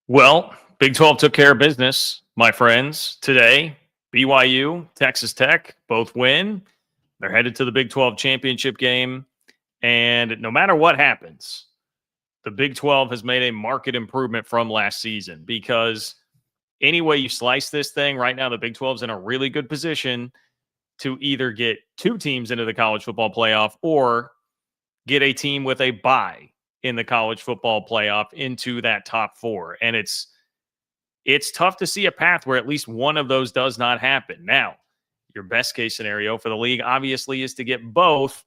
Well, Big 12 took care of business, my friends. Today, BYU, Texas Tech both win. They're headed to the Big 12 championship game. And no matter what happens, the Big 12 has made a market improvement from last season because any way you slice this thing, right now, the Big 12 is in a really good position to either get two teams into the college football playoff or get a team with a bye in the college football playoff into that top four. And it's tough to see a path where at least one of those does not happen. Now, your best case scenario for the league obviously is to get both.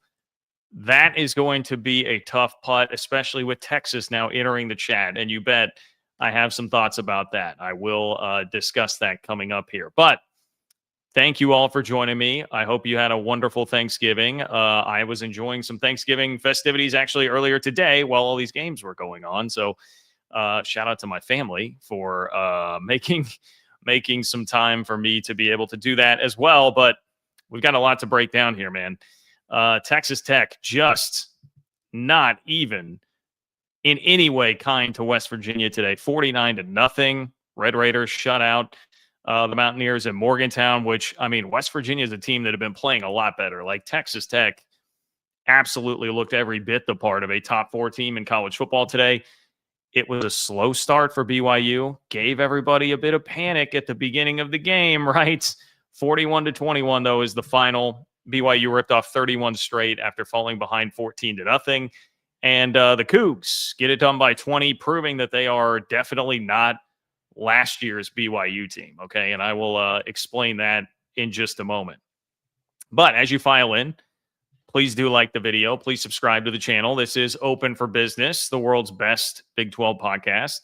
That is going to be a tough putt, especially with Texas now entering the chat. And you bet I have some thoughts about that. I will discuss that coming up here. But thank you all for joining me. I hope you had a wonderful Thanksgiving. I was enjoying some Thanksgiving festivities actually earlier today while all these games were going on. So shout out to my family for making some time for me to be able to do that as well. But we've got a lot to break down here, man. Texas Tech just not even in any way kind to West Virginia today. 49-0. Red Raiders shut out the Mountaineers in Morgantown, which, I mean, West Virginia is a team that have been playing a lot better. Like Texas Tech absolutely looked every bit the part of a top four team in college football today. It was a slow start for BYU, gave everybody a bit of panic at the beginning of the game, right? 41-21, though, is the final. BYU ripped off 31 straight after falling behind 14-0. And the Cougs get it done by 20, proving that they are definitely not last year's BYU team, okay? And I will explain that in just a moment. But as you file in, please do like the video. Please subscribe to the channel. This is Open for Business, the world's best Big 12 podcast.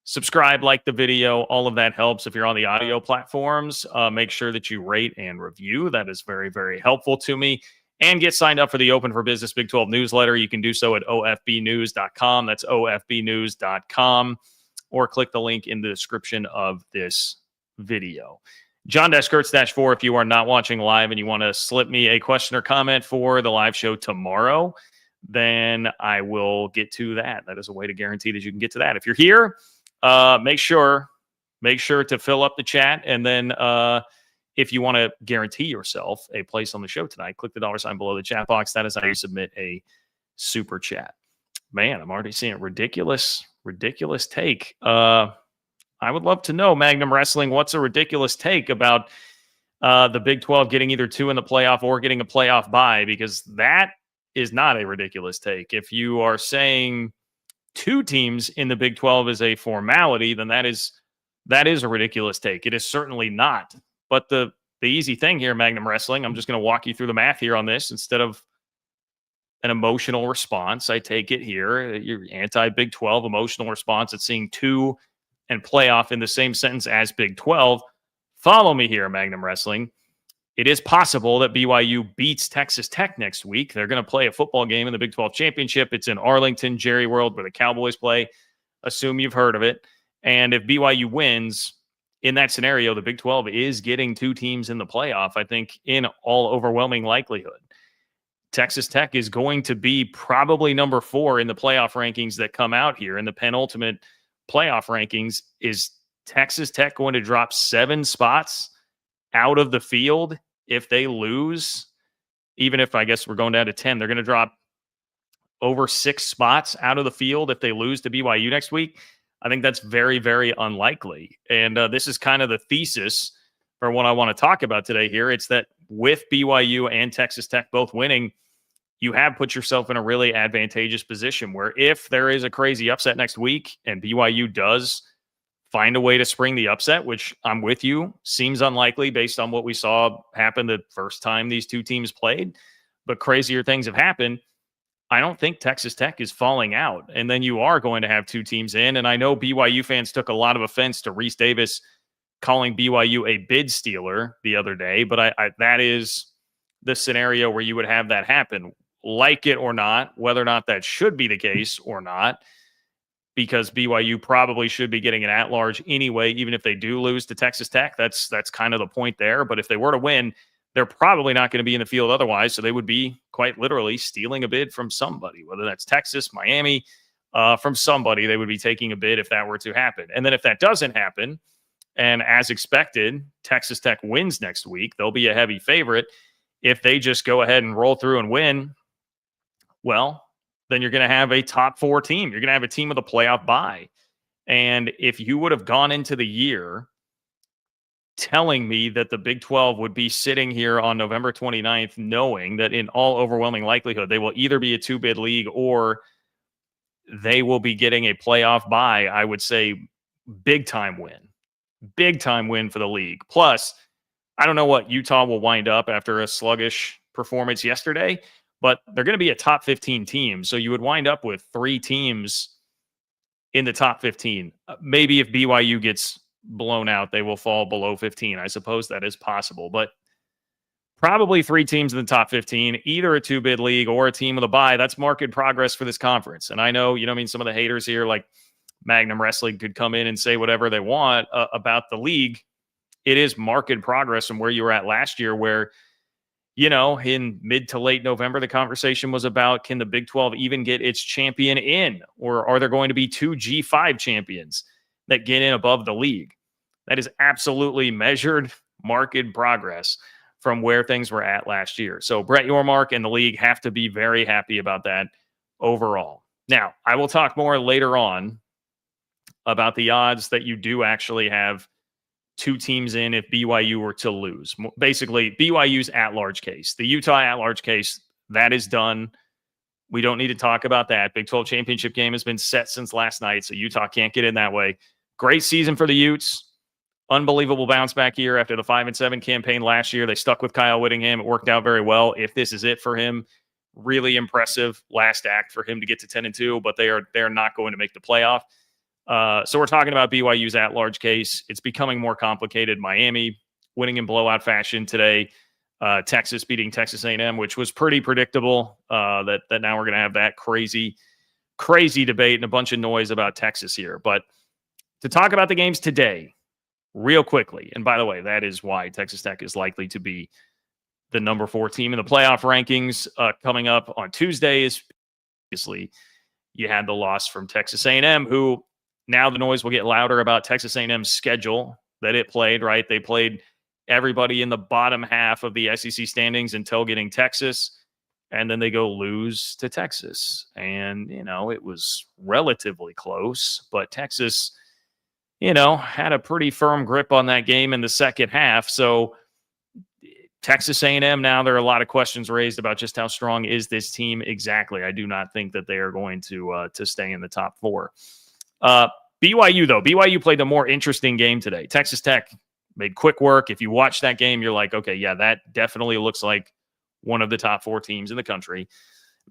Subscribe, like the video. All of that helps. If you're on the audio platforms, make sure that you rate and review. That is very, very helpful to me. And get signed up for the Open for Business Big 12 newsletter. You can do so at ofbnews.com. That's ofbnews.com. Or click the link in the description of this video. John Kurtz-4, if you are not watching live and you want to slip me a question or comment for the live show tomorrow, then I will get to that. That is a way to guarantee that you can get to that. If you're here, make sure to fill up the chat. And then if you want to guarantee yourself a place on the show tonight, click the $ below the chat box. That is how you submit a super chat. Man, I'm already seeing ridiculous take. I would love to know, Magnum Wrestling, what's a ridiculous take about the Big 12 getting either two in the playoff or getting a playoff bye, because that is not a ridiculous take. If you are saying two teams in the Big 12 is a formality, then that is a ridiculous take. It is certainly not. But the easy thing here, Magnum Wrestling, I'm just going to walk you through the math here on this instead of an emotional response. I take it here, your anti-Big 12 emotional response at seeing two and playoff in the same sentence as Big 12. Follow me here, Magnum Wrestling. It is possible that BYU beats Texas Tech next week. They're going to play a football game in the Big 12 championship. It's in Arlington, Jerry World, where the Cowboys play. Assume you've heard of it. And if BYU wins, in that scenario, the Big 12 is getting two teams in the playoff, I think, in all overwhelming likelihood. Texas Tech is going to be probably number 4 in the playoff rankings that come out here. In the penultimate playoff rankings, is Texas Tech going to drop 7 spots out of the field if they lose? Even if, I guess, we're going down to 10, they're going to drop over 6 spots out of the field if they lose to BYU next week. I think that's very, very unlikely. And this is kind of the thesis for what I want to talk about today here. It's that with BYU and Texas Tech both winning, you have put yourself in a really advantageous position where if there is a crazy upset next week and BYU does find a way to spring the upset, which I'm with you, seems unlikely based on what we saw happen the first time these two teams played, but crazier things have happened. I don't think Texas Tech is falling out. And then you are going to have two teams in. And I know BYU fans took a lot of offense to Reese Davis calling BYU a bid stealer the other day, but that is the scenario where you would have that happen. Like it or not, whether or not that should be the case or not, because BYU probably should be getting an at-large anyway, even if they do lose to Texas Tech. That's kind of the point there. But if they were to win, they're probably not going to be in the field otherwise, so they would be quite literally stealing a bid from somebody, whether that's Texas, Miami, from somebody. They would be taking a bid if that were to happen. And then if that doesn't happen, and as expected, Texas Tech wins next week, they'll be a heavy favorite. If they just go ahead and roll through and win, well, then you're going to have a top 4 team. You're going to have a team with a playoff bye. And if you would have gone into the year telling me that the Big 12 would be sitting here on November 29th, knowing that in all overwhelming likelihood, they will either be a 2-bid league or they will be getting a playoff bye, I would say big time win for the league. Plus, I don't know what Utah will wind up after a sluggish performance yesterday, but they're going to be a top 15 team. So you would wind up with 3 teams in the top 15. Maybe if BYU gets blown out, they will fall below 15. I suppose that is possible, but probably 3 teams in the top 15, either a 2-bid league or a team with a bye. That's market progress for this conference. And I know, some of the haters here, like Magnum Wrestling, could come in and say whatever they want about the league. It is market progress from where you were at last year, where, in mid to late November, the conversation was about, can the Big 12 even get its champion in? Or are there going to be 2 G5 champions that get in above the league? That is absolutely measured market progress from where things were at last year. So Brett Yormark and the league have to be very happy about that overall. Now, I will talk more later on about the odds that you do actually have 2 teams in if BYU were to lose. Basically, BYU's at-large case. The Utah at-large case, that is done. We don't need to talk about that. Big 12 championship game has been set since last night, so Utah can't get in that way. Great season for the Utes. Unbelievable bounce back year after the 5-7 campaign last year. They stuck with Kyle Whittingham. It worked out very well. If this is it for him, really impressive last act for him to get to 10-2, but they're not going to make the playoff. So we're talking about BYU's at-large case. It's becoming more complicated. Miami winning in blowout fashion today. Texas beating Texas A&M, which was pretty predictable. That now we're going to have that crazy debate and a bunch of noise about Texas here. But to talk about the games today, real quickly, and by the way, that is why Texas Tech is likely to be the number 4 team in the playoff rankings coming up on Tuesday. Is obviously you had the loss from Texas A&M, who now the noise will get louder about Texas A&M's schedule that it played, right? They played everybody in the bottom half of the SEC standings until getting Texas, and then they go lose to Texas. And, it was relatively close, but Texas, had a pretty firm grip on that game in the second half. So Texas A&M, now there are a lot of questions raised about just how strong is this team exactly. I do not think that they are going to stay in the top 4. BYU, though. BYU played a more interesting game today. Texas Tech made quick work. If you watch that game, you're like, okay, yeah, that definitely looks like one of the top 4 teams in the country.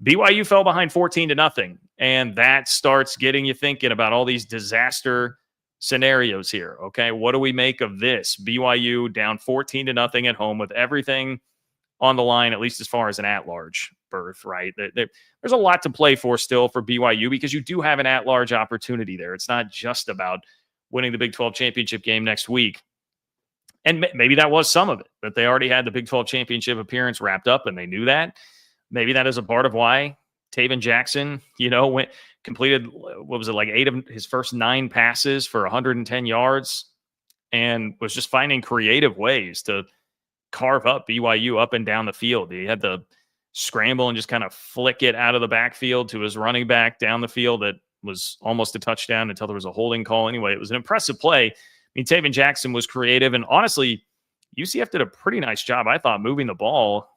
BYU fell behind 14-0, and that starts getting you thinking about all these disaster scenarios here. Okay, what do we make of this? BYU down 14-0 at home with everything on the line, at least as far as an at-large berth, right? There's a lot to play for still for BYU because you do have an at-large opportunity there. It's not just about winning the Big 12 championship game next week. And maybe that was some of it, that they already had the Big 12 championship appearance wrapped up and they knew that. Maybe that is a part of why Taven Jackson, completed, 8 of his first 9 passes for 110 yards and was just finding creative ways to carve up BYU up and down the field. He had to scramble and just kind of flick it out of the backfield to his running back down the field that was almost a touchdown until there was a holding call. Anyway, it was an impressive play. I mean, Taven Jackson was creative, and honestly, UCF did a pretty nice job, I thought, moving the ball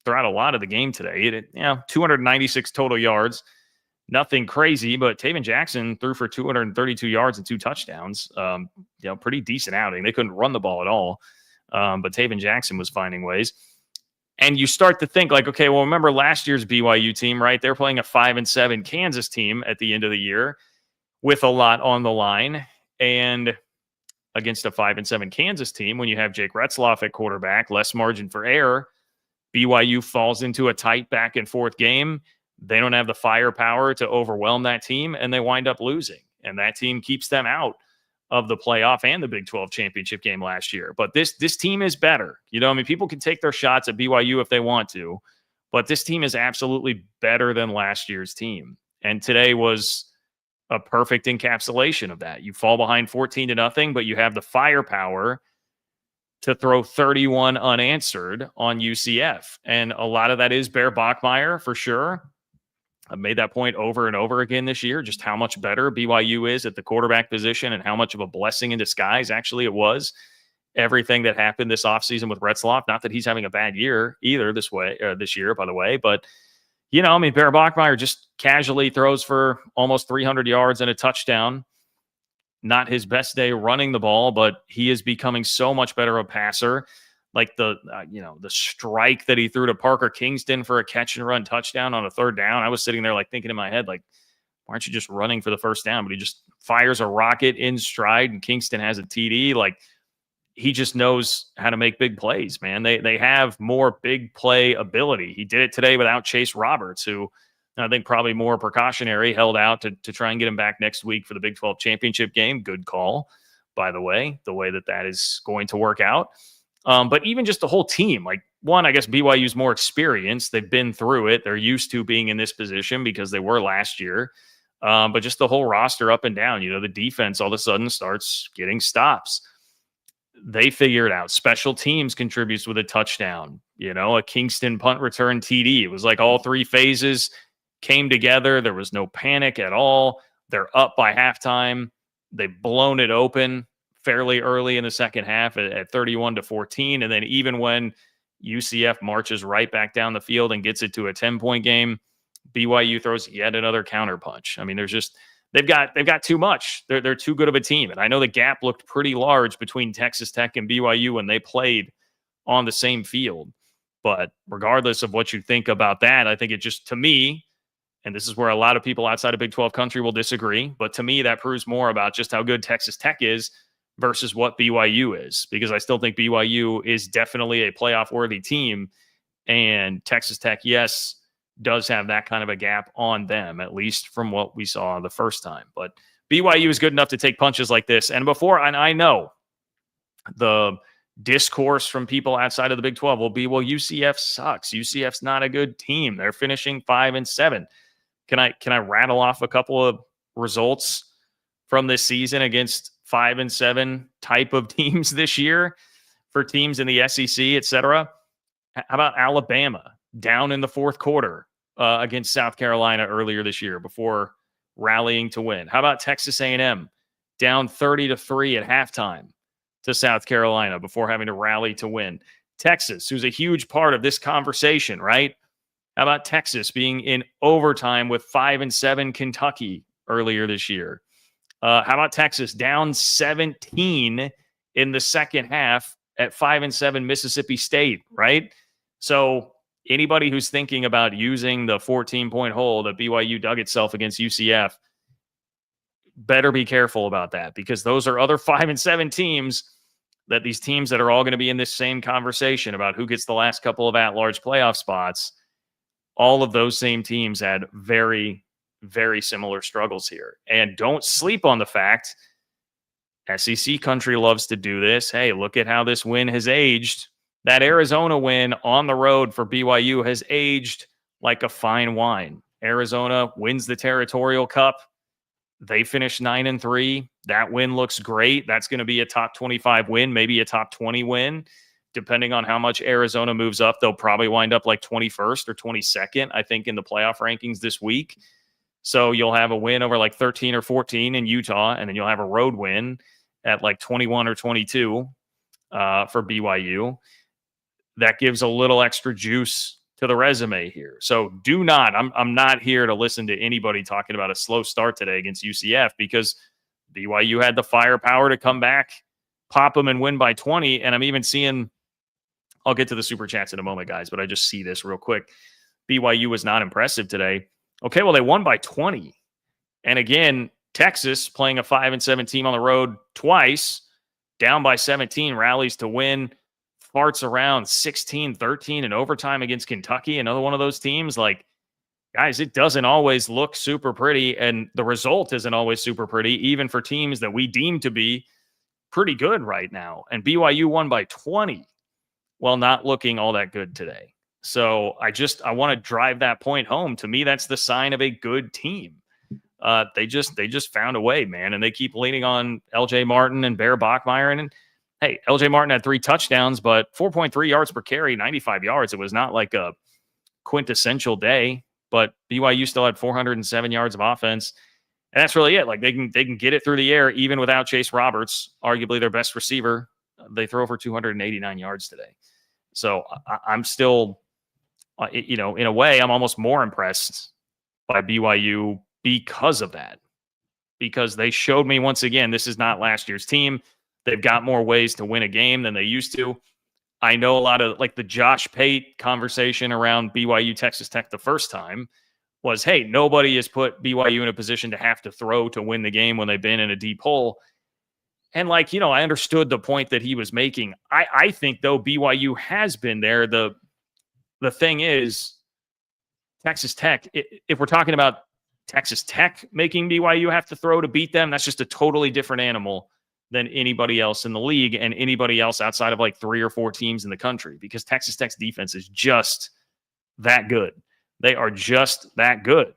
throughout a lot of the game today. 296 total yards, nothing crazy, but Taven Jackson threw for 232 yards and 2 touchdowns. Pretty decent outing. They couldn't run the ball at all, but Taven Jackson was finding ways. And you start to think like, okay, well, remember last year's BYU team, right? They're playing a 5-7 Kansas team at the end of the year with a lot on the line. And against a 5-7 Kansas team, when you have Jake Retzloff at quarterback, less margin for error, BYU falls into a tight back and forth game. They don't have the firepower to overwhelm that team, and they wind up losing. And that team keeps them out of the playoff and the Big 12 championship game last year. But this team is better. People can take their shots at BYU if they want to, but this team is absolutely better than last year's team. And today was a perfect encapsulation of that. You fall behind 14-0, but you have the firepower to throw 31 unanswered on UCF. And a lot of that is Bear Bachmeier for sure. I've made that point over and over again this year, just how much better BYU is at the quarterback position and how much of a blessing in disguise actually it was. Everything that happened this offseason with Retzloff, not that he's having a bad year either this year, by the way, but Bear Bachmeier just casually throws for almost 300 yards and a touchdown. Not his best day running the ball, but he is becoming so much better a passer. Like the strike that he threw to Parker Kingston for a catch and run touchdown on a third down. I was sitting there like thinking in my head, like, why aren't you just running for the first down? But he just fires a rocket in stride and Kingston has a TD. Like, he just knows how to make big plays, man. They have more big play ability. He did it today without Chase Roberts, who I think probably more precautionary, held out to try and get him back next week for the Big 12 championship game. Good call, by the way that is going to work out. But even just the whole team, like, one, I guess BYU's more experienced. They've been through it. They're used to being in this position because they were last year. But just the whole roster up and down, the defense all of a sudden starts getting stops. They figure it out. Special teams contributes with a touchdown, a Kingston punt return TD. It was like all three phases came together. There was no panic at all. They're up by halftime. They've blown it open fairly early in the second half at 31-14. And then even when UCF marches right back down the field and gets it to a 10-point game, BYU throws yet another counterpunch. I mean, they've got too much. They're too good of a team. And I know the gap looked pretty large between Texas Tech and BYU when they played on the same field. But regardless of what you think about that, I think it just, to me, and this is where a lot of people outside of Big 12 country will disagree, but to me, that proves more about just how good Texas Tech is versus what BYU is, because I still think BYU is definitely a playoff-worthy team, and Texas Tech, yes, does have that kind of a gap on them, at least from what we saw the first time. But BYU is good enough to take punches like this. And I know the discourse from people outside of the Big 12 will be, well, UCF sucks. UCF's not a good team. They're finishing 5-7. Can I rattle off a couple of results from this season against 5-7 type of teams this year for teams in the SEC, et cetera? How about Alabama down in the fourth quarter against South Carolina earlier this year before rallying to win? How about Texas A&M down 30-3 at halftime to South Carolina before having to rally to win? Texas, who's a huge part of this conversation, right? How about Texas being in overtime with 5-7 Kentucky earlier this year? How about Texas down 17 in the second half at 5-7 Mississippi State, right? So anybody who's thinking about using the 14-point hole that BYU dug itself against UCF better be careful about that, because those are other 5-7 teams, that these teams that are all going to be in this same conversation about who gets the last couple of at-large playoff spots. All of those same teams had very, very similar struggles here. And don't sleep on the fact, SEC country loves to do this. Hey, look at how this win has aged. That Arizona win on the road for BYU has aged like a fine wine. Arizona wins the Territorial Cup. They finish 9-3. That win looks great. That's going to be a top 25 win, maybe a top 20 win. Depending on how much Arizona moves up, they'll probably wind up like 21st or 22nd, I think, in the playoff rankings this week. So you'll have a win over like 13 or 14 in Utah, and then you'll have a road win at like 21 or 22 for BYU. That gives a little extra juice to the resume here. So I'm not here to listen to anybody talking about a slow start today against UCF, because BYU had the firepower to come back, pop them, and win by 20. And I'm even seeing, I'll get to the super chats in a moment, guys, but I just see this real quick. BYU was not impressive today. Okay, well, they won by 20. And again, Texas playing a 5-7 team on the road twice, down by 17, rallies to win, farts around 16-13 in overtime against Kentucky, another one of those teams. Like, guys, it doesn't always look super pretty, and the result isn't always super pretty, even for teams that we deem to be pretty good right now. And BYU won by 20 while not looking all that good today. So I want to drive that point home. To me, that's the sign of a good team. They just found a way, man, and they keep leaning on L.J. Martin and Bear Bachmeier. And hey, L.J. Martin had 3 touchdowns, but 4.3 yards per carry, 95 yards. It was not like a quintessential day, but BYU still had 407 yards of offense. And that's really it. Like they can get it through the air even without Chase Roberts, arguably their best receiver. They throw for 289 yards today. So I'm still, in a way, I'm almost more impressed by BYU because of that. Because they showed me once again, this is not last year's team. They've got more ways to win a game than they used to. I know a lot of like the Josh Pate conversation around BYU Texas Tech the first time was, hey, nobody has put BYU in a position to have to throw to win the game when they've been in a deep hole. And I understood the point that he was making. I think, though, BYU has been there. The thing is, Texas Tech, if we're talking about Texas Tech making BYU have to throw to beat them, that's just a totally different animal than anybody else in the league and anybody else outside of like 3 or 4 teams in the country, because Texas Tech's defense is just that good. They are just that good.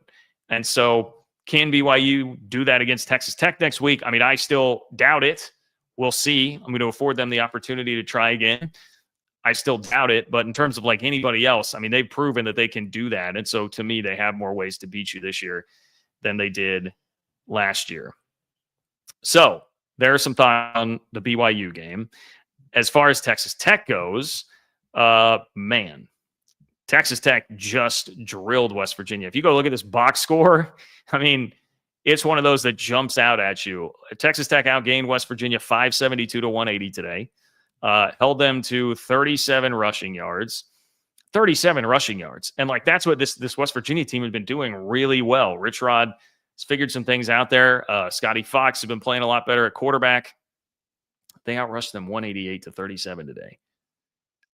And so can BYU do that against Texas Tech next week? I mean, I still doubt it. We'll see. I'm going to afford them the opportunity to try again. I still doubt it. But in terms of like anybody else, I mean, they've proven that they can do that. And so to me, they have more ways to beat you this year than they did last year. So there are some thoughts on the BYU game. As far as Texas Tech goes, man, Texas Tech just drilled West Virginia. If you go look at this box score, I mean, it's one of those that jumps out at you. Texas Tech outgained West Virginia 572 to 180 today. Held them to 37 rushing yards. 37 rushing yards. And like that's what this West Virginia team has been doing really well. Rich Rod has figured some things out there. Scotty Fox has been playing a lot better at quarterback. They outrushed them 188 to 37 today.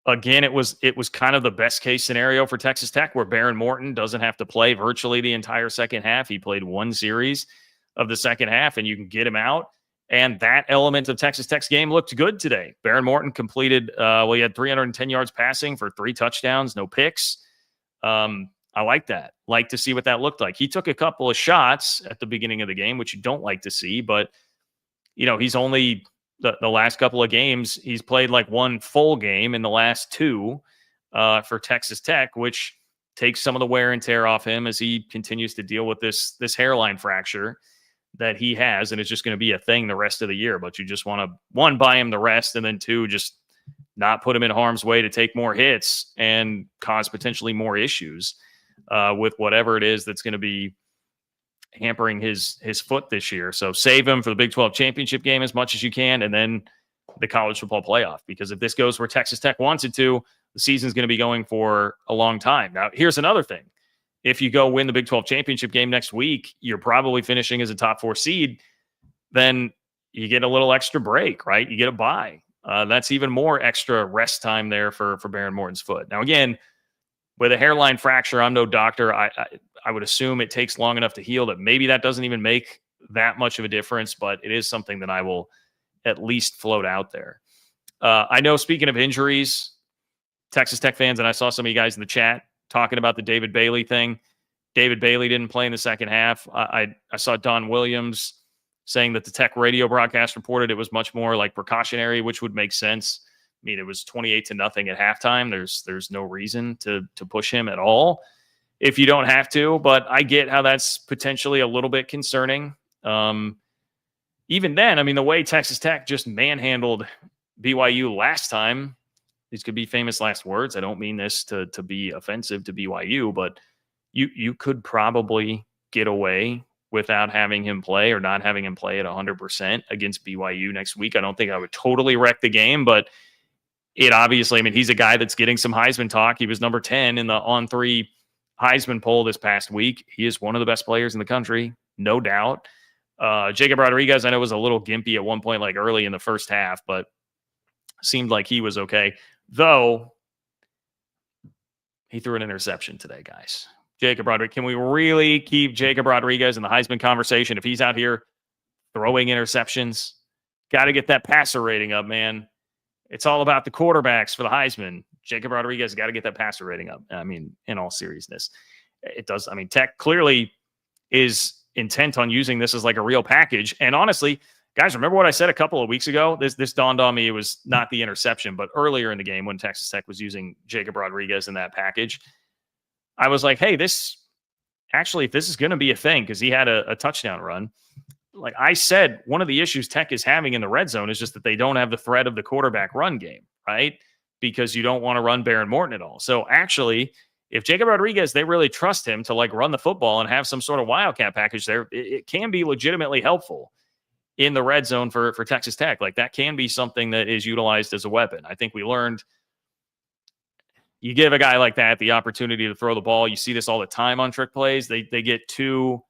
Again, it was kind of the best case scenario for Texas Tech, where Baron Morton doesn't have to play virtually the entire second half. He played 1 series of the second half, and you can get him out. And that element of Texas Tech's game looked good today. Baron Morton completed, he had 310 yards passing for 3 touchdowns, no picks. I like that. Like to see what that looked like. He took a couple of shots at the beginning of the game, which you don't like to see, but he's only the last couple of games, he's played like 1 full game in the last 2 for Texas Tech, which takes some of the wear and tear off him as he continues to deal with this hairline fracture that he has, and it's just going to be a thing the rest of the year. But you just want to, 1, buy him the rest, and then 2, just not put him in harm's way to take more hits and cause potentially more issues with whatever it is that's going to be hampering his foot this year. So save him for the Big 12 championship game as much as you can, and then the college football playoff. Because if this goes where Texas Tech wants it to, the season's going to be going for a long time. Now, here's another thing. If you go win the Big 12 championship game next week, you're probably finishing as a top 4 seed. Then you get a little extra break, right? You get a bye. That's even more extra rest time there for Baron Morton's foot. Now, again, with a hairline fracture, I'm no doctor. I would assume it takes long enough to heal that maybe that doesn't even make that much of a difference, but it is something that I will at least float out there. I know, speaking of injuries, Texas Tech fans, and I saw some of you guys in the chat talking about the David Bailey thing. David Bailey didn't play in the second half. I saw Don Williams saying that the Tech radio broadcast reported it was much more like precautionary, which would make sense. I mean, it was 28-0 at halftime. There's no reason to push him at all if you don't have to, but I get how that's potentially a little bit concerning. Even then, I mean, the way Texas Tech just manhandled BYU last time, these could be famous last words. I don't mean this to be offensive to BYU, but you could probably get away without having him play or not having him play at 100% against BYU next week. I don't think I would totally wreck the game, but it obviously, I mean, he's a guy that's getting some Heisman talk. He was number 10 in the On3 Heisman poll this past week. He is one of the best players in the country, no doubt. Jacob Rodriguez, I know, was a little gimpy at one point, like early in the first half, but seemed like he was okay. Though he threw an interception today, guys. Jacob Rodriguez, can we really keep Jacob Rodriguez in the Heisman conversation if he's out here throwing interceptions? Got to get that passer rating up, man. It's all about the quarterbacks for the Heisman. Jacob Rodriguez got to get that passer rating up. I mean, in all seriousness, it does. I mean, Tech clearly is intent on using this as like a real package. And honestly, guys, remember what I said a couple of weeks ago? This dawned on me. It was not the interception, but earlier in the game when Texas Tech was using Jacob Rodriguez in that package, I was like, hey, this actually, if this is going to be a thing, because he had a touchdown run, like I said, one of the issues Tech is having in the red zone is just that they don't have the threat of the quarterback run game, right? Because you don't want to run Baron Morton at all. So actually, if Jacob Rodriguez, they really trust him to like run the football and have some sort of wildcat package there, it can be legitimately helpful in the red zone for Texas Tech. Like that can be something that is utilized as a weapon. I think we learned you give a guy like that the opportunity to throw the ball. You see this all the time on trick plays. They get too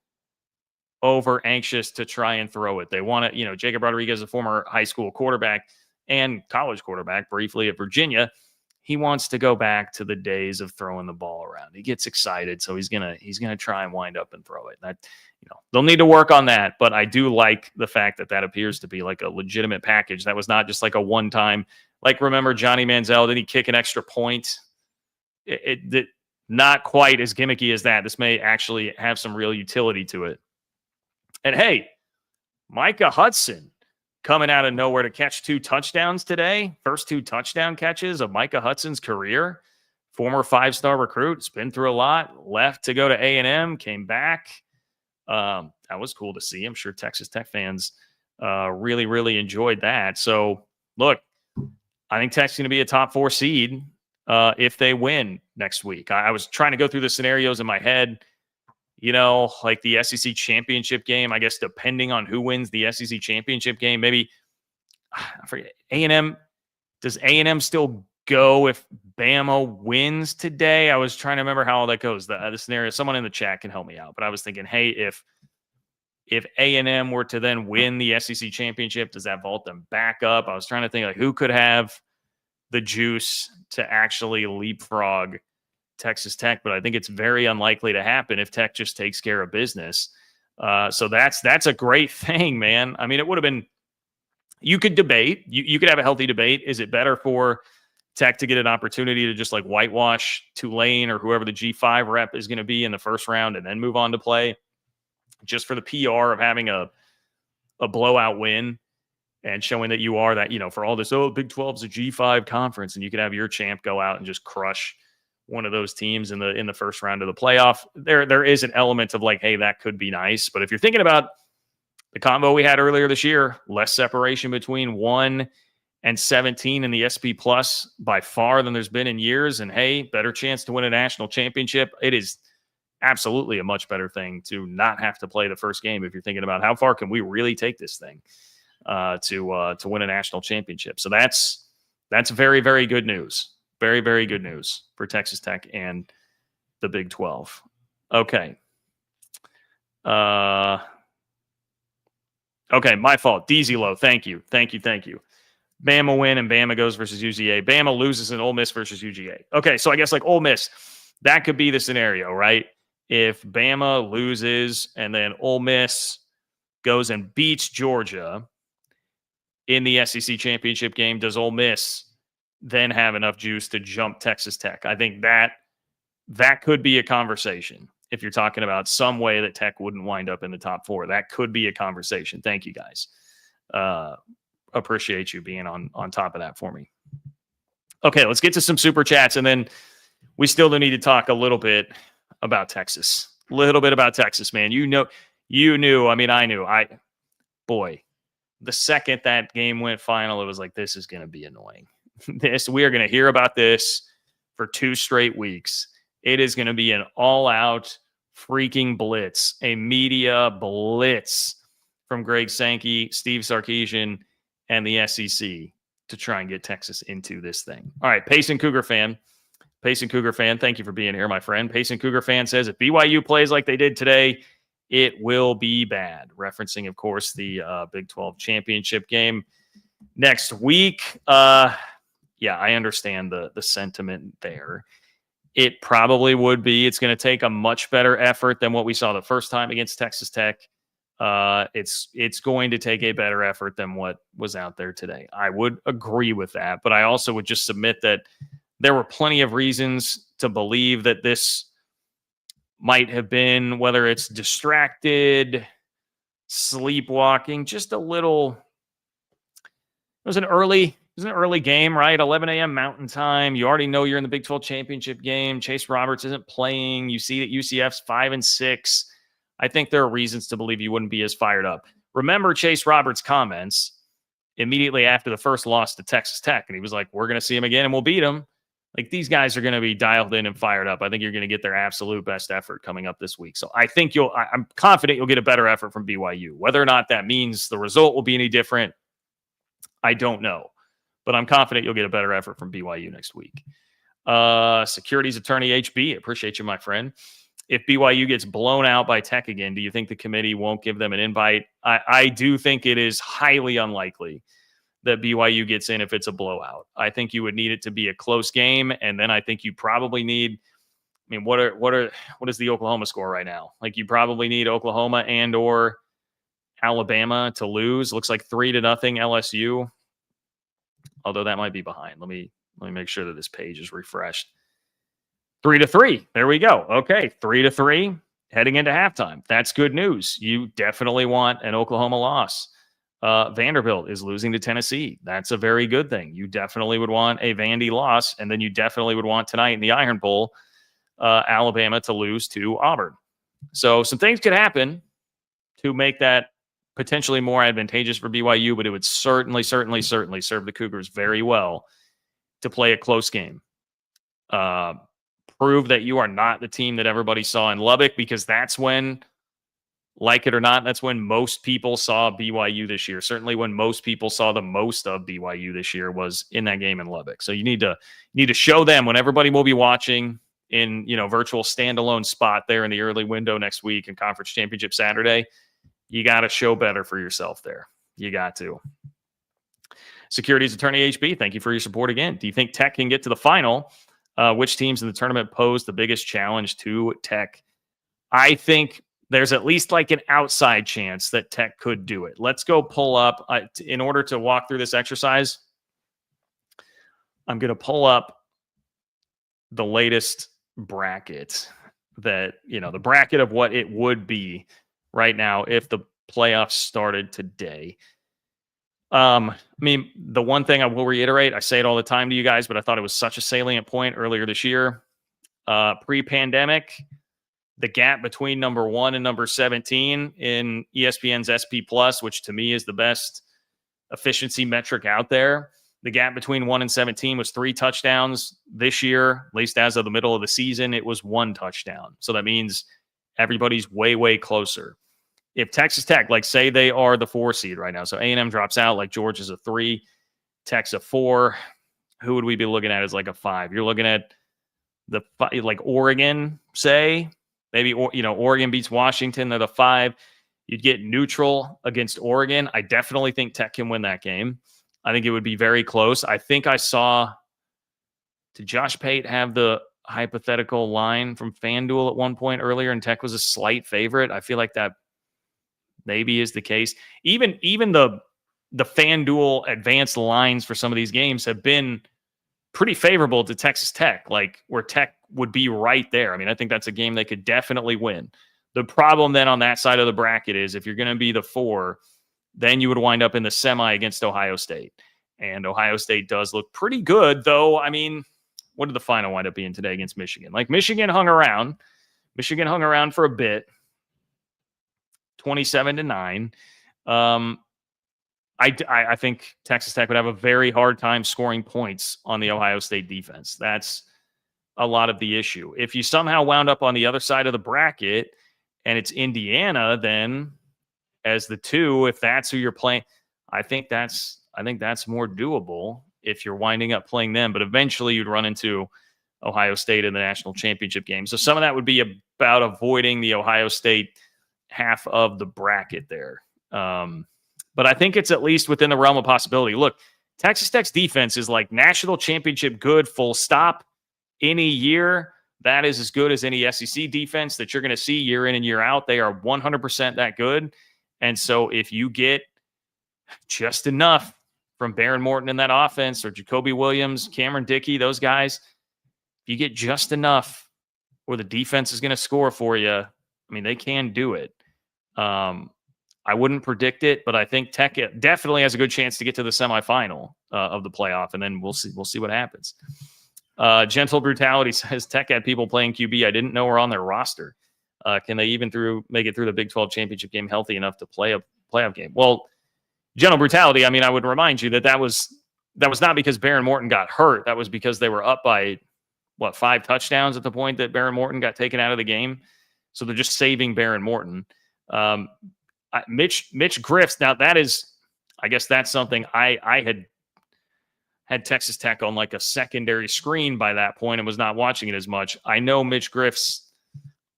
over anxious to try and throw it. They want to, Jacob Rodriguez, a former high school quarterback and college quarterback briefly at Virginia, he wants to go back to the days of throwing the ball around. He gets excited, so he's gonna try and wind up and throw it. That they'll need to work on that, but I do like the fact that appears to be like a legitimate package. That was not just like a one-time. Like remember Johnny Manziel? Did he kick an extra point? It not quite as gimmicky as that. This may actually have some real utility to it. And hey, Micah Hudson coming out of nowhere to catch 2 touchdowns today. First 2 touchdown catches of Micah Hudson's career. Former 5-star recruit. It's been through a lot. Left to go to A&M. Came back. That was cool to see. I'm sure Texas Tech fans really, really enjoyed that. So, look, I think Tech's going to be a top 4 seed if they win next week. I was trying to go through the scenarios in my head. Like the SEC championship game, I guess, depending on who wins the SEC championship game, maybe I forget A&M. Does A&M still go if Bama wins today? I was trying to remember how all that goes. The scenario, someone in the chat can help me out. But I was thinking, hey, if A&M were to then win the SEC championship, does that vault them back up? I was trying to think like who could have the juice to actually leapfrog Texas Tech, but I think it's very unlikely to happen if Tech just takes care of business. So that's a great thing, man. I mean, it would have been, you could debate, you could have a healthy debate. Is it better for Tech to get an opportunity to just like whitewash Tulane or whoever the G5 rep is going to be in the first round and then move on to play just for the PR of having a blowout win and showing that you are that, for all this, Big 12's a G5 conference, and you could have your champ go out and just crush one of those teams in the first round of the playoff. There is an element of like, hey, that could be nice. But if you're thinking about the combo we had earlier this year, less separation between 1 and 17 in the SP Plus by far than there's been in years. And hey, better chance to win a national championship. It is absolutely a much better thing to not have to play the first game if you're thinking about how far can we really take this thing to win a national championship. So that's very, very good news. Very, very good news for Texas Tech and the Big 12. Okay. Okay, my fault. DZ Low, thank you. Bama win and Bama goes versus UGA. Bama loses and Ole Miss versus UGA. Okay, so I guess like Ole Miss, that could be the scenario, right? If Bama loses and then Ole Miss goes and beats Georgia in the SEC championship game, does Ole Miss then have enough juice to jump Texas Tech? I think that could be a conversation. If you're talking about some way that Tech wouldn't wind up in the top 4, that could be a conversation. Thank you, guys. Appreciate you being on top of that for me. Okay, let's get to some super chats, and then we still do need to talk a little bit about Texas. A little bit about Texas, man. You knew. I mean, I knew. Boy, the second that game went final, it was like, this is going to be annoying. We are going to hear about this for 2 straight weeks. It is going to be an all-out freaking blitz, a media blitz from Greg Sankey, Steve Sarkisian, and the SEC to try and get Texas into this thing. All right, Payson Cougar fan, thank you for being here, my friend. Payson Cougar fan says, if BYU plays like they did today, it will be bad. Referencing, of course, the Big 12 championship game next week. Yeah, I understand the sentiment there. It probably would be. It's going to take a much better effort than what we saw the first time against Texas Tech. It's going to take a better effort than what was out there today. I would agree with that, but I also would just submit that there were plenty of reasons to believe that this might have been, whether it's distracted, sleepwalking, just a little. It was an early game, right? 11 a.m. Mountain Time. You already know you're in the Big 12 championship game. Chase Roberts isn't playing. You see that UCF's 5-6. I think there are reasons to believe you wouldn't be as fired up. Remember Chase Roberts' comments immediately after the first loss to Texas Tech, and he was like, "We're going to see him again, and we'll beat him." Like, these guys are going to be dialed in and fired up. I think you're going to get their absolute best effort coming up this week. So I think I'm confident you'll get a better effort from BYU. Whether or not that means the result will be any different, I don't know. But I'm confident you'll get a better effort from BYU next week. Securities attorney HB, appreciate you, my friend. If BYU gets blown out by Tech again, do you think the committee won't give them an invite? I do think it is highly unlikely that BYU gets in if it's a blowout. I think you would need it to be a close game, and then I think you probably need. I mean, what is the Oklahoma score right now? Like, you probably need Oklahoma and or Alabama to lose. Looks like 3-0 LSU. Although that might be behind. Let me make sure that this page is refreshed. 3-3. There we go. Okay, 3-3 heading into halftime. That's good news. You definitely want an Oklahoma loss. Vanderbilt is losing to Tennessee. That's a very good thing. You definitely would want a Vandy loss, and then you definitely would want tonight in the Iron Bowl, Alabama to lose to Auburn. So some things could happen to make that potentially more advantageous for BYU, but it would certainly serve the Cougars very well to play a close game. Prove that you are not the team that everybody saw in Lubbock, because that's when, like it or not, that's when most people saw BYU this year. Certainly when most people saw the most of BYU this year was in that game in Lubbock. So you need to show them when everybody will be watching in, virtual standalone spot there in the early window next week and Conference Championship Saturday. You got to show better for yourself there. You got to. Securities attorney HB, thank you for your support again. Do you think Tech can get to the final? Which teams in the tournament pose the biggest challenge to Tech? I think there's at least like an outside chance that Tech could do it. Let's go pull up. In order to walk through this exercise, I'm going to pull up the latest bracket that, the bracket of what it would be right now if the playoffs started today. The one thing I will reiterate, I say it all the time to you guys, but I thought it was such a salient point earlier this year. Pre-pandemic, the gap between number 1 and number 17 in ESPN's SP Plus, which to me is the best efficiency metric out there, the gap between 1 and 17 was 3 touchdowns. This year, at least as of the middle of the season, it was 1 touchdown. So that means everybody's way, way closer. If Texas Tech, say they are the 4 seed right now, so A&M drops out, like Georgia's a 3, Tech's a 4, who would we be looking at as like a 5? You're looking at Oregon, say, maybe, Oregon beats Washington, they're the 5. You'd get neutral against Oregon. I definitely think Tech can win that game. I think it would be very close. I think I saw, did Josh Pate have the hypothetical line from FanDuel at one point earlier, and Tech was a slight favorite? I feel like that maybe is the case. Even the FanDuel advanced lines for some of these games have been pretty favorable to Texas Tech, where Tech would be right there. I think that's a game they could definitely win. The problem then on that side of the bracket is if you're going to be the 4, then you would wind up in the semi against Ohio State. And Ohio State does look pretty good, though. What did the final wind up being today against Michigan? Michigan hung around. Michigan hung around for a bit. 27-9. I think Texas Tech would have a very hard time scoring points on the Ohio State defense. That's a lot of the issue. If you somehow wound up on the other side of the bracket and it's Indiana, then as the 2, if that's who you're playing, I think that's more doable if you're winding up playing them. But eventually you'd run into Ohio State in the national championship game. So some of that would be about avoiding the Ohio State half of the bracket there. But I think it's at least within the realm of possibility. Look, Texas Tech's defense is like national championship good, full stop. Any year, that is as good as any SEC defense that you're going to see year in and year out. They are 100% that good. And so if you get just enough from Baron Morton in that offense, or Jacoby Williams, Cameron Dickey, those guys, if you get just enough or the defense is going to score for you. I mean, they can do it. I wouldn't predict it, but I think Tech definitely has a good chance to get to the semifinal of the playoff, and then we'll see what happens. Gentle Brutality says Tech had people playing QB I didn't know were on their roster. Can they even make it through the Big 12 championship game healthy enough to play a playoff game? Well, Gentle Brutality, I mean, I would remind you that was not because Baron Morton got hurt. That was because they were up by, 5 touchdowns at the point that Baron Morton got taken out of the game. So they're just saving Baron Morton. Mitch Griff's, now that is, I guess that's something I had Texas Tech on like a secondary screen by that point and was not watching it as much. I know Mitch Griff's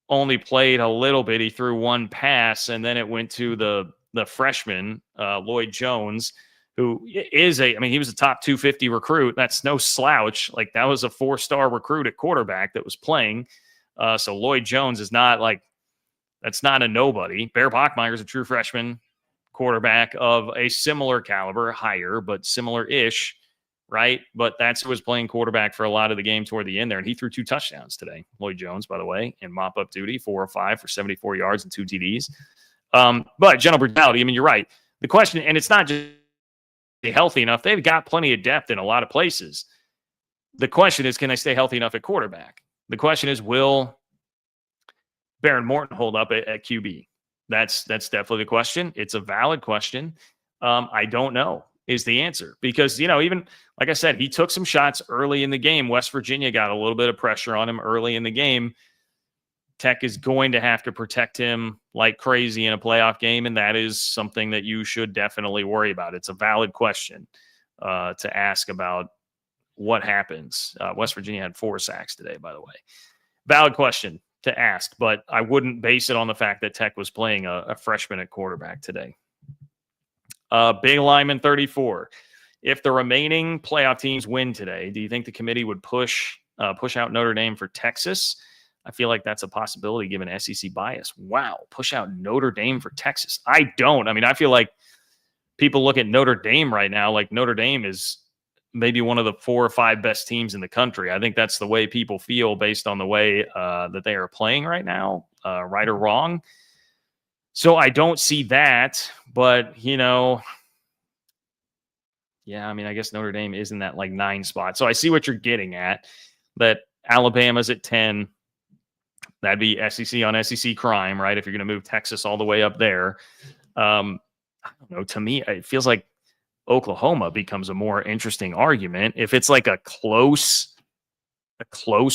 only played a little bit. He threw one pass, and then it went to the freshman, Lloyd Jones, who is he was a top 250 recruit. That's no slouch. Like, that was a 4-star recruit at quarterback that was playing. So Lloyd Jones is not like, that's not a nobody. Bear Bachmeier is a true freshman quarterback of a similar caliber, higher, but similar-ish, right? But that's who was playing quarterback for a lot of the game toward the end there. And he threw 2 touchdowns today. Lloyd Jones, by the way, in mop-up duty, 4 or 5 for 74 yards and 2 TDs. But Gentle Brutality, I mean, you're right. The question, and it's not just healthy enough. They've got plenty of depth in a lot of places. The question is, can they stay healthy enough at quarterback? The question is, will Baron Morton hold up at QB? That's definitely the question. It's a valid question. I don't know is the answer, because, even like I said, he took some shots early in the game. West Virginia got a little bit of pressure on him early in the game. Tech is going to have to protect him like crazy in a playoff game, and that is something that you should definitely worry about. It's a valid question to ask about what happens. West Virginia had 4 sacks today, by the way. Valid question to ask, but I wouldn't base it on the fact that Tech was playing a freshman at quarterback today. Big Lyman 34. If the remaining playoff teams win today, do you think the committee would push out Notre Dame for Texas? I feel like that's a possibility given SEC bias. Wow, push out Notre Dame for Texas. I don't. I mean, I feel like people look at Notre Dame right now like Notre Dame is maybe one of the 4 or 5 best teams in the country. I think that's the way people feel based on the way that they are playing right now, right or wrong. So I don't see that, but, yeah, I mean, I guess Notre Dame is in that like 9 spot. So I see what you're getting at, that Alabama's at 10. That'd be SEC on SEC crime, right? If you're going to move Texas all the way up there. I don't know. To me, it feels like Oklahoma becomes a more interesting argument. If it's like a close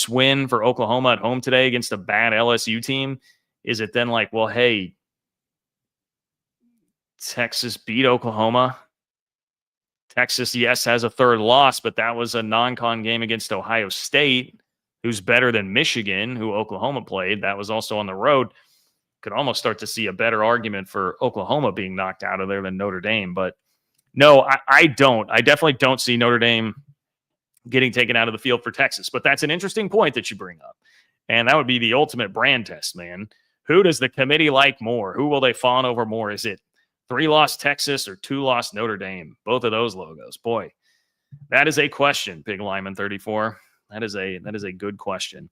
win for Oklahoma at home today against a bad LSU team, is it then like, well, hey, Texas beat Oklahoma? Texas, yes, has a 3rd loss, but that was a non-con game against Ohio State, who's better than Michigan, who Oklahoma played. That was also on the road. Could almost start to see a better argument for Oklahoma being knocked out of there than Notre Dame. But no, I don't. I definitely don't see Notre Dame getting taken out of the field for Texas. But that's an interesting point that you bring up. And that would be the ultimate brand test, man. Who does the committee like more? Who will they fawn over more? Is it 3-loss Texas or 2-loss Notre Dame? Both of those logos. Boy, that is a question, Big Lyman 34. That is a good question.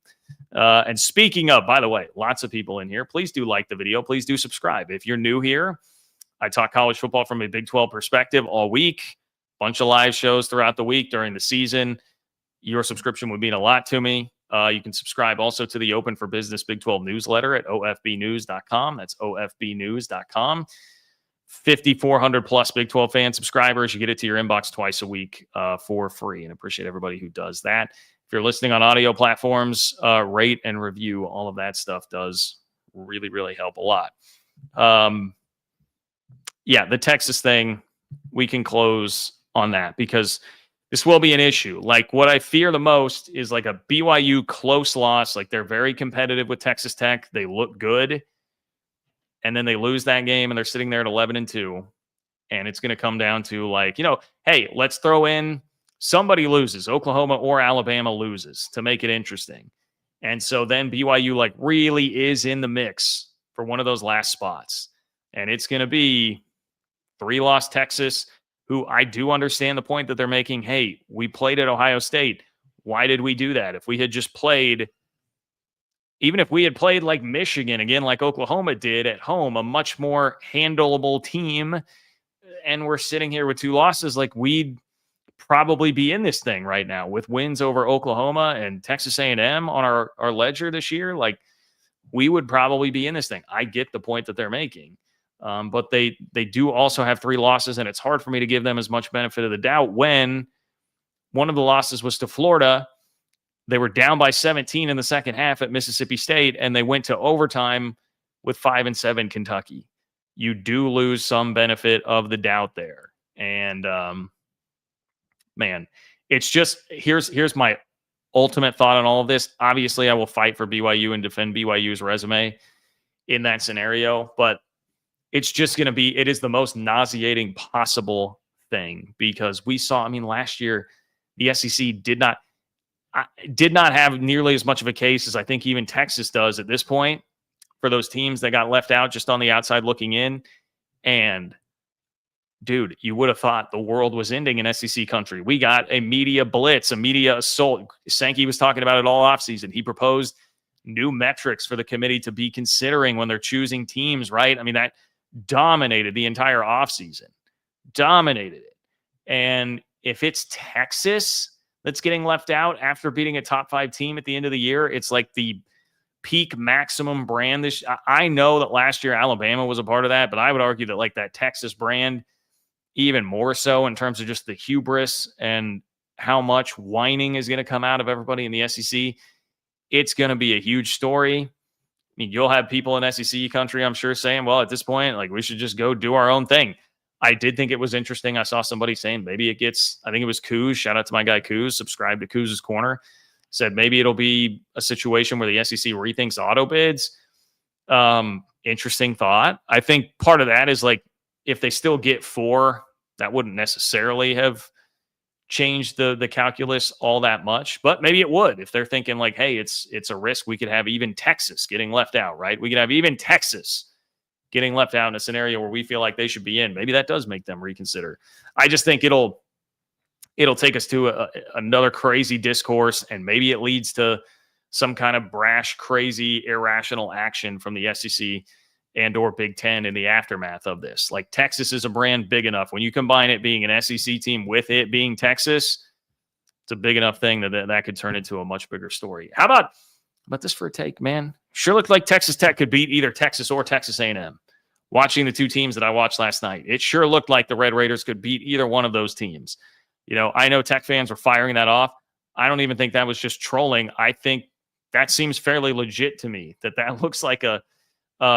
And speaking of, by the way, lots of people in here. Please do like the video. Please do subscribe. If you're new here, I talk college football from a Big 12 perspective all week. Bunch of live shows throughout the week during the season. Your subscription would mean a lot to me. You can subscribe also to the Open for Business Big 12 newsletter at ofbnews.com. That's ofbnews.com. 5,400 plus Big 12 fan subscribers. You get it to your inbox twice a week for free, and appreciate everybody who does that. If you're listening on audio platforms, rate and review. All of that stuff does really, really help a lot. Yeah, the Texas thing, we can close on that because this will be an issue. Like, what I fear the most is like a BYU close loss. Like, they're very competitive with Texas Tech. They look good. And then they lose that game and they're sitting there at 11-2. And it's going to come down to like, hey, let's throw in somebody loses, Oklahoma or Alabama loses to make it interesting. And so then BYU like really is in the mix for one of those last spots. And it's going to be 3-loss Texas, who I do understand the point that they're making. Hey, we played at Ohio State. Why did we do that? If we had just played even if we had played like Michigan again, like Oklahoma did at home, a much more handleable team, and we're sitting here with 2 losses, like we'd probably be in this thing right now with wins over Oklahoma and Texas A&M on our ledger this year. Like we would probably be in this thing. I get the point that they're making. But they do also have 3 losses, and it's hard for me to give them as much benefit of the doubt when one of the losses was to Florida. They were down by 17 in the second half at Mississippi State, and they went to overtime with 5-7 Kentucky. You do lose some benefit of the doubt there. And man, it's just here's my ultimate thought on all of this. Obviously, I will fight for BYU and defend BYU's resume in that scenario, but it's just going to be, it is the most nauseating possible thing because we saw, I mean, last year, the SEC did not have nearly as much of a case as I think even Texas does at this point for those teams that got left out just on the outside looking in. And dude, you would have thought the world was ending in SEC country. We got a media blitz, a media assault. Sankey was talking about it all offseason. He proposed new metrics for the committee to be considering when they're choosing teams, right? I mean, that dominated the entire offseason, dominated it. And if it's Texas that's getting left out after beating a top 5 team at the end of the year, it's like the peak maximum brand. I know that last year Alabama was a part of that, but I would argue that like that Texas brand, even more so in terms of just the hubris and how much whining is going to come out of everybody in the SEC. It's going to be a huge story. I mean, you'll have people in SEC country, I'm sure, saying, well, at this point, like we should just go do our own thing. I did think it was interesting. I saw somebody saying maybe it gets, I think it was Coos, shout out to my guy Coos, subscribe to Coos' Corner, said maybe it'll be a situation where the SEC rethinks auto bids. Interesting thought. I think part of that is like, if they still get 4, that wouldn't necessarily have changed the calculus all that much, but maybe it would if they're thinking like, hey, it's a risk. We could have even Texas getting left out, right? We could have even Texas getting left out in a scenario where we feel like they should be in. Maybe that does make them reconsider. I just think it'll take us to another crazy discourse, and maybe it leads to some kind of brash, crazy, irrational action from the SEC and or Big Ten in the aftermath of this. Like Texas is a brand big enough. When you combine it being an SEC team with it being Texas, it's a big enough thing that could turn into a much bigger story. How about this for a take, man? Sure looked like Texas Tech could beat either Texas or Texas A&M. Watching the 2 teams that I watched last night, it sure looked like the Red Raiders could beat either one of those teams. You know, I know Tech fans were firing that off. I don't even think that was just trolling. I think that seems fairly legit to me, that looks like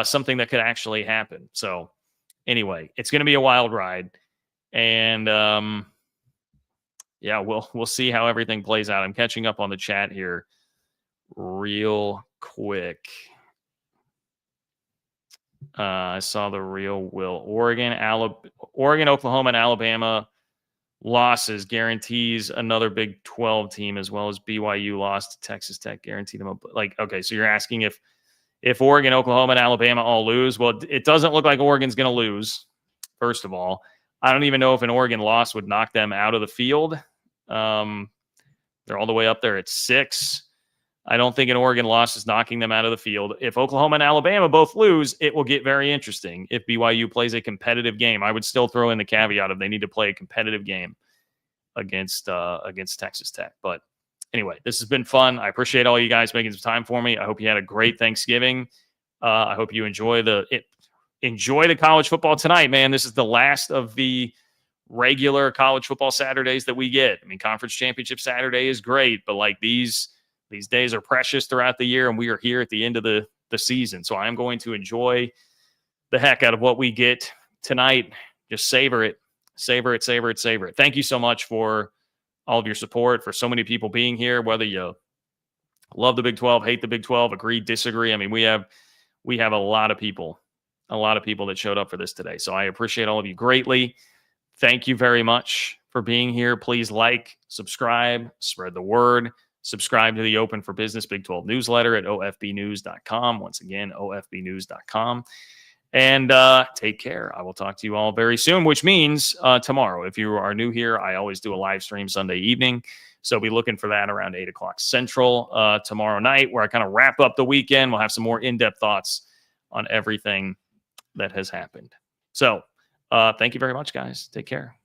something that could actually happen. So anyway, it's going to be a wild ride, and yeah, we'll see how everything plays out. I'm catching up on the chat here real quick. I saw the real Will. Oregon, Oklahoma, and Alabama losses guarantees another Big 12 team, as well as BYU lost to Texas Tech, guaranteed them. Like, okay, so you're asking if Oregon, Oklahoma, and Alabama all lose. Well, it doesn't look like Oregon's going to lose, first of all. I don't even know if an Oregon loss would knock them out of the field. They're all the way up there at 6. I don't think an Oregon loss is knocking them out of the field. If Oklahoma and Alabama both lose, it will get very interesting. If BYU plays a competitive game, I would still throw in the caveat of they need to play a competitive game against Texas Tech. But anyway, this has been fun. I appreciate all you guys making some time for me. I hope you had a great Thanksgiving. I hope you enjoy the college football tonight, man. This is the last of the regular college football Saturdays that we get. I mean, Conference Championship Saturday is great, but like these days are precious throughout the year, and we are here at the end of the season. So I'm going to enjoy the heck out of what we get tonight. Just savor it. Savor it, savor it, savor it. Thank you so much for all of your support, for so many people being here, whether you love the Big 12, hate the Big 12, agree, disagree. I mean, we have a lot of people that showed up for this today. So I appreciate all of you greatly. Thank you very much for being here. Please like, subscribe, spread the word. Subscribe to the Open for Business Big 12 newsletter at ofbnews.com. Once again, ofbnews.com. And take care. I will talk to you all very soon, which means tomorrow. If you are new here, I always do a live stream Sunday evening. So be looking for that around 8 o'clock Central tomorrow night, where I kind of wrap up the weekend. We'll have some more in-depth thoughts on everything that has happened. So thank you very much, guys. Take care.